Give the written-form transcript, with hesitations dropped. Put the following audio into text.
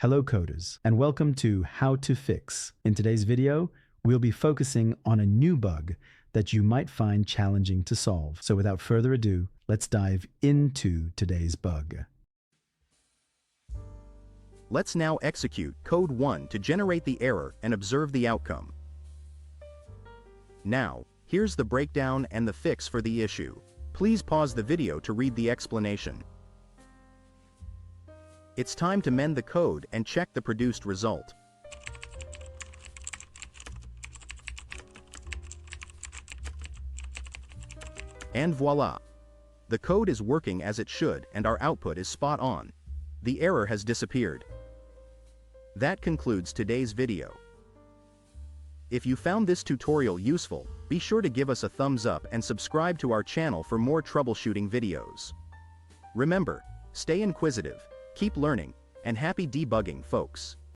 Hello coders, and welcome to How to Fix. In today's video, we'll be focusing on a new bug that you might find challenging to solve. So without further ado, let's dive into today's bug. Let's now execute code 1 to generate the error and observe the outcome. Now, here's the breakdown and the fix for the issue. Please pause the video to read the explanation. It's time to mend the code and check the produced result. And voila! The code is working as it should and our output is spot on. The error has disappeared. That concludes today's video. If you found this tutorial useful, be sure to give us a thumbs up and subscribe to our channel for more troubleshooting videos. Remember, stay inquisitive, keep learning, and happy debugging, folks.